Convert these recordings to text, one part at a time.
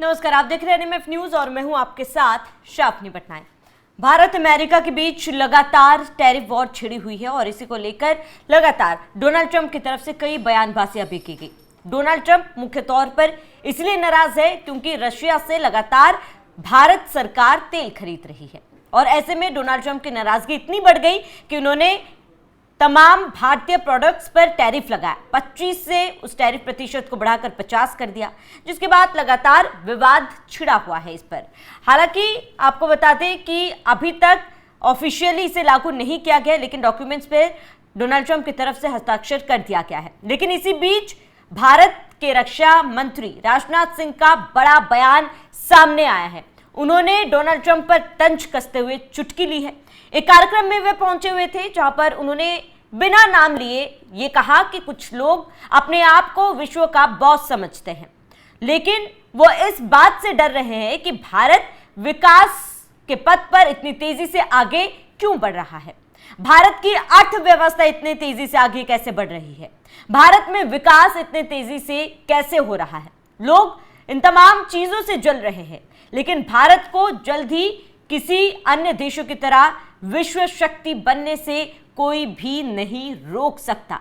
नमस्कार, आप देख रहे हैं एनएमएफ न्यूज और मैं हूं आपके साथ शाफनी पटनायक। भारत अमेरिका के बीच लगातार टैरिफ वॉर छिड़ी हुई है और इसी को लेकर लगातार डोनाल्ड ट्रंप की तरफ से कई बयानबाजियां भी की गई। डोनाल्ड ट्रंप मुख्य तौर पर इसलिए नाराज है क्योंकि रशिया से लगातार भारत सरकार तेल खरीद रही है और ऐसे में डोनाल्ड ट्रंप की नाराजगी इतनी बढ़ गई कि उन्होंने तमाम भारतीय प्रोडक्ट्स पर टैरिफ लगाया। 25 से उस टैरिफ प्रतिशत को बढ़ाकर 50 कर दिया, जिसके बाद लगातार विवाद छिड़ा हुआ है इस पर। हालांकि आपको बता दें कि अभी तक ऑफिशियली इसे लागू नहीं किया गया, लेकिन डॉक्यूमेंट्स पर डोनाल्ड ट्रंप की तरफ से हस्ताक्षर कर दिया गया है। लेकिन इसी बीच भारत के रक्षा मंत्री राजनाथ सिंह का बड़ा बयान सामने आया है। उन्होंने डोनाल्ड ट्रंप पर तंज कसते हुए चुटकी ली है। एक कार्यक्रम में वे पहुंचे हुए थे जहां पर उन्होंने बिना नाम लिए ये कहा कि कुछ लोग अपने आप को विश्व का बॉस समझते हैं, लेकिन वो इस बात से डर रहे हैं कि भारत विकास के पथ पर इतनी तेजी से आगे क्यों बढ़ रहा है। भारत की अर्थव्यवस्था इतनी तेजी से आगे कैसे बढ़ रही है, भारत में विकास इतने तेजी से कैसे हो रहा है। लोग इन तमाम चीजों से जल रहे हैं, लेकिन भारत को जल्द ही किसी अन्य देशों की तरह विश्व शक्ति बनने से कोई भी नहीं रोक सकता।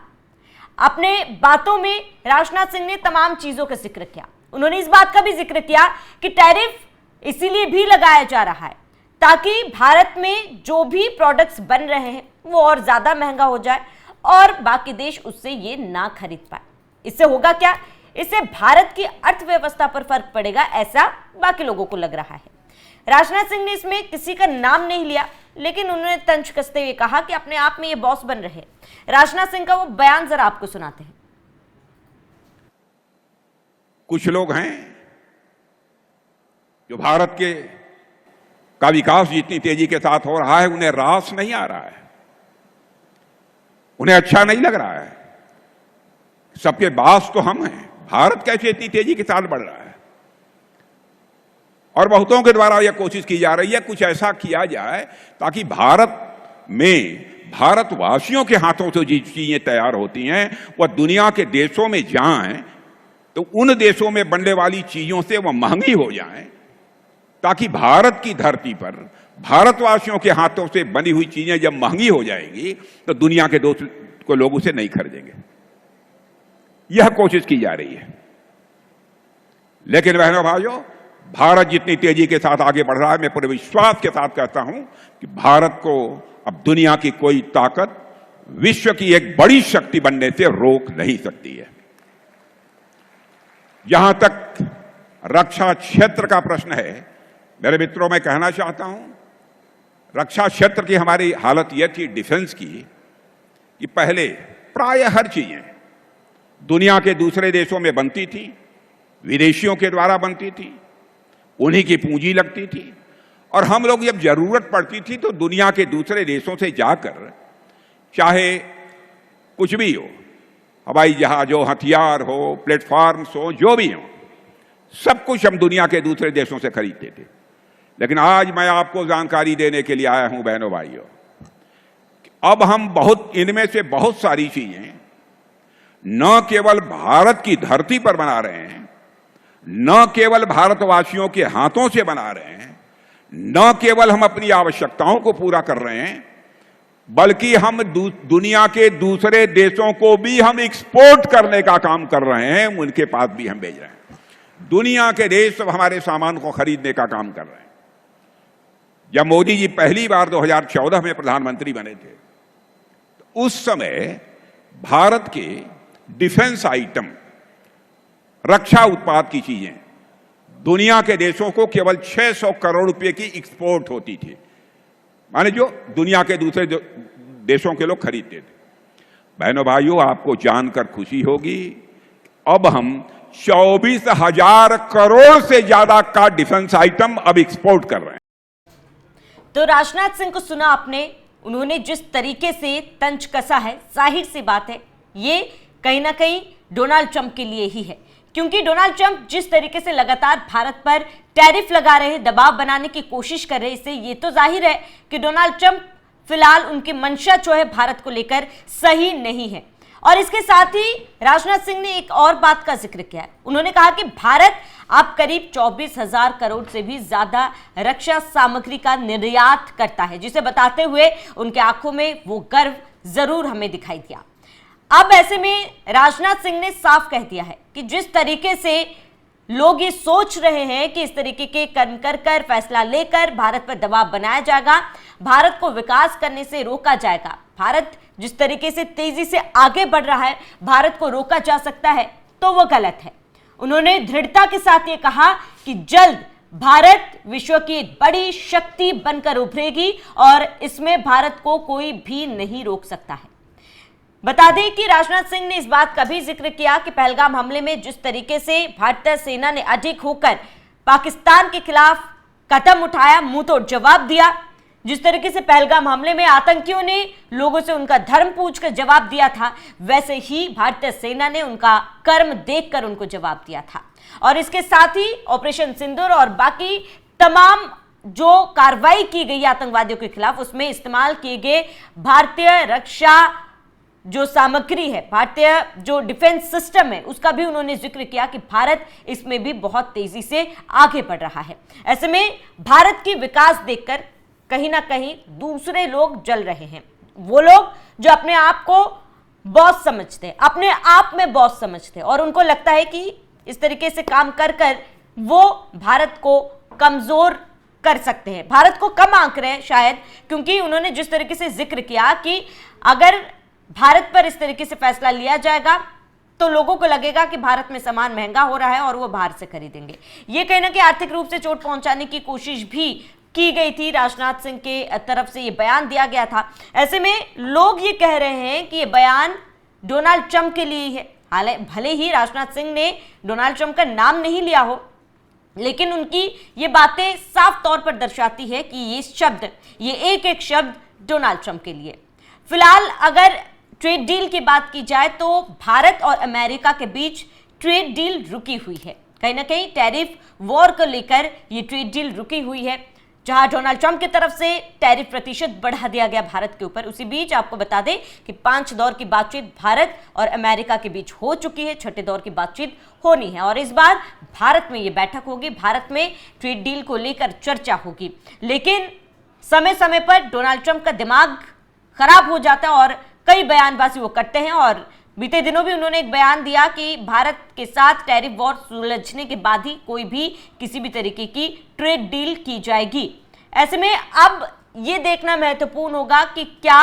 अपने बातों में राजनाथ सिंह ने तमाम चीजों का जिक्र किया। उन्होंने इस बात का भी जिक्र किया कि टैरिफ इसीलिए भी लगाया जा रहा है ताकि भारत में जो भी प्रोडक्ट्स बन रहे हैं वो और ज्यादा महंगा हो जाए और बाकी देश उससे ये ना खरीद पाए। इससे होगा क्या? इससे भारत की अर्थव्यवस्था पर फर्क पड़ेगा, ऐसा बाकी लोगों को लग रहा है। राजनाथ सिंह ने इसमें किसी का नाम नहीं लिया, लेकिन उन्होंने तंज कसते हुए कहा कि अपने आप में ये बॉस बन रहे। राजनाथ सिंह का वो बयान जरा आपको सुनाते हैं। कुछ लोग हैं जो भारत के का विकास जितनी तेजी के साथ हो रहा है उन्हें रास नहीं आ रहा है, उन्हें अच्छा नहीं लग रहा है। सबके बास तो हम हैं, भारत कैसे इतनी तेजी के साथ बढ़ रहा है। और बहुतों के द्वारा यह कोशिश की जा रही है कुछ ऐसा किया जाए ताकि भारत में भारतवासियों के हाथों से जो चीजें तैयार होती हैं वह दुनिया के देशों में जाएं तो उन देशों में बनने वाली चीजों से वह महंगी हो जाएं, ताकि भारत की धरती पर भारतवासियों के हाथों से बनी हुई चीजें जब महंगी हो जाएंगी तो दुनिया के दोस्त को लोग उसे नहीं खरीदेंगे। यह कोशिश की जा रही है। लेकिन बहनों भाइयों, भारत जितनी तेजी के साथ आगे बढ़ रहा है, मैं पूरे विश्वास के साथ कहता हूं कि भारत को अब दुनिया की कोई ताकत विश्व की एक बड़ी शक्ति बनने से रोक नहीं सकती है। जहां तक रक्षा क्षेत्र का प्रश्न है, मेरे मित्रों, मैं कहना चाहता हूं, रक्षा क्षेत्र की हमारी हालत यह थी डिफेंस की कि पहले प्राय हर चीजें दुनिया के दूसरे देशों में बनती थी, विदेशियों के द्वारा बनती थी, उन्हीं की पूंजी लगती थी और हम लोग जब जरूरत पड़ती थी तो दुनिया के दूसरे देशों से जाकर, चाहे कुछ भी हो, हवाई जहाज हो, हथियार हो, प्लेटफॉर्म्स हो, जो भी हो, सब कुछ हम दुनिया के दूसरे देशों से खरीदते थे। लेकिन आज मैं आपको जानकारी देने के लिए आया हूं बहनों भाइयों, अब हम इनमें से बहुत सारी चीजें न केवल भारत की धरती पर बना रहे हैं, न केवल भारतवासियों के हाथों से बना रहे हैं, न केवल हम अपनी आवश्यकताओं को पूरा कर रहे हैं, बल्कि हम दुनिया के दूसरे देशों को भी हम एक्सपोर्ट करने का काम कर रहे हैं, उनके पास भी हम भेज रहे हैं। दुनिया के देश सब हमारे सामान को खरीदने का काम कर रहे हैं। जब मोदी जी पहली बार 2014 में प्रधानमंत्री बने थे तो उस समय भारत के डिफेंस आइटम, रक्षा उत्पाद की चीजें दुनिया के देशों को केवल 600 करोड़ रुपए की एक्सपोर्ट होती थी, माने जो दुनिया के दूसरे देशों के लोग खरीदते थे। बहनों भाइयों, आपको जानकर खुशी होगी अब हम 24,000 करोड़ से ज्यादा का डिफेंस आइटम अब एक्सपोर्ट कर रहे हैं। तो राजनाथ सिंह को सुना आपने, उन्होंने जिस तरीके से तंज कसा है, जाहिर सी बात है ये कहीं ना कहीं डोनाल्ड ट्रंप के लिए ही है, क्योंकि डोनाल्ड ट्रंप जिस तरीके से लगातार भारत पर टैरिफ लगा रहे हैं, दबाव बनाने की कोशिश कर रहे हैं, इससे ये तो जाहिर है कि डोनाल्ड ट्रंप फिलहाल उनकी मंशा जो है भारत को लेकर सही नहीं है। और इसके साथ ही राजनाथ सिंह ने एक और बात का जिक्र किया है। उन्होंने कहा कि भारत अब करीब 24,000 करोड़ से भी ज्यादा रक्षा सामग्री का निर्यात करता है, जिसे बताते हुए उनके आंखों में वो गर्व जरूर हमें दिखाई दिया। अब ऐसे में राजनाथ सिंह ने साफ कह दिया है कि जिस तरीके से लोग ये सोच रहे हैं कि इस तरीके के कर्म कर फैसला लेकर भारत पर दबाव बनाया जाएगा, भारत को विकास करने से रोका जाएगा, भारत जिस तरीके से तेजी से आगे बढ़ रहा है भारत को रोका जा सकता है, तो वो गलत है। उन्होंने दृढ़ता के साथ ये कहा कि जल्द भारत विश्व की एक बड़ी शक्ति बनकर उभरेगी और इसमें भारत को कोई भी नहीं रोक सकता है। बता दें कि राजनाथ सिंह ने इस बात का भी जिक्र किया कि पहलगाम हमले में जिस तरीके से भारतीय सेना ने अडिग होकर पाकिस्तान के खिलाफ कदम उठाया, मुंह तोड़ जवाब दिया, जिस तरीके से पहलगाम हमले में आतंकियों ने लोगों से उनका धर्म पूछकर जवाब दिया था, वैसे ही भारतीय सेना ने उनका कर्म देखकर उनको जवाब दिया था। और इसके साथ ही ऑपरेशन सिंदूर और बाकी तमाम जो कार्रवाई की गई आतंकवादियों के खिलाफ, उसमें इस्तेमाल किए गए भारतीय रक्षा जो सामग्री है, भारतीय जो डिफेंस सिस्टम है, उसका भी उन्होंने जिक्र किया कि भारत इसमें भी बहुत तेजी से आगे बढ़ रहा है। ऐसे में भारत की विकास देखकर कहीं ना कहीं दूसरे लोग जल रहे हैं। वो लोग जो अपने आप को बॉस समझते हैं, अपने आप में बॉस समझते हैं, और उनको लगता है कि इस तरीके से काम कर कर वो भारत को कमजोर कर सकते हैं, भारत को कम आंक रहे हैं शायद, क्योंकि उन्होंने जिस तरीके से जिक्र किया कि अगर भारत पर इस तरीके से फैसला लिया जाएगा तो लोगों को लगेगा कि भारत में सामान महंगा हो रहा है और वो बाहर से खरीदेंगे। ये कहीं ना कहीं आर्थिक रूप से चोट पहुंचाने की कोशिश भी की गई थी, राजनाथ सिंह के तरफ से ये बयान दिया गया था। ऐसे में लोग ये कह रहे हैं कि ये बयान डोनाल्ड ट्रंप के लिए है। हालांकि भले ही राजनाथ सिंह ने डोनाल्ड ट्रंप का नाम नहीं लिया हो, लेकिन उनकी ये बातें साफ तौर पर दर्शाती है कि ये शब्द, ये एक शब्द डोनाल्ड ट्रंप के लिए। फिलहाल अगर ट्रेड डील की बात की जाए तो भारत और अमेरिका के बीच ट्रेड डील रुकी हुई है। कहीं ना कहीं टैरिफ वॉर को लेकर ये ट्रेड डील रुकी हुई है, जहां डोनाल्ड ट्रंप की तरफ से टैरिफ प्रतिशत बढ़ा दिया गया भारत के ऊपर। उसी बीच आपको बता दें कि 5 दौर की बातचीत भारत और अमेरिका के बीच हो चुकी है, 6ठे दौर की बातचीत होनी है और इस बार भारत में ये बैठक होगी, भारत में ट्रेड डील को लेकर चर्चा होगी। लेकिन समय समय पर डोनाल्ड ट्रंप का दिमाग खराब हो जाता है और कई बयानबाजी वो करते हैं, और बीते दिनों भी उन्होंने एक बयान दिया कि भारत के साथ टैरिफ वॉर सुलझने के बाद ही कोई भी किसी भी तरीके की ट्रेड डील की जाएगी। ऐसे में अब ये देखना महत्वपूर्ण होगा कि क्या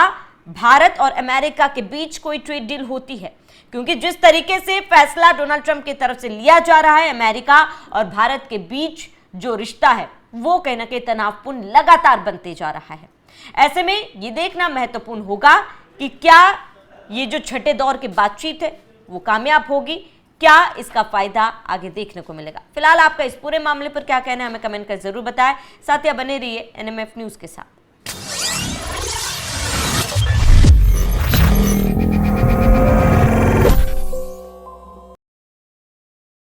भारत और अमेरिका के बीच कोई ट्रेड डील होती है, क्योंकि जिस तरीके से फैसला डोनाल्ड ट्रंप की तरफ से लिया जा रहा है, अमेरिका और भारत के बीच जो रिश्ता है वो कहीं ना कहीं तनावपूर्ण लगातार बनते जा रहा है। ऐसे में ये देखना महत्वपूर्ण होगा कि क्या ये जो 6ठे दौर की बातचीत है वो कामयाब होगी, क्या इसका फायदा आगे देखने को मिलेगा। फिलहाल आपका इस पूरे मामले पर क्या कहना है हमें कमेंट कर जरूर बताएं। साथ ही बने रहिए एनएमएफ न्यूज के साथ।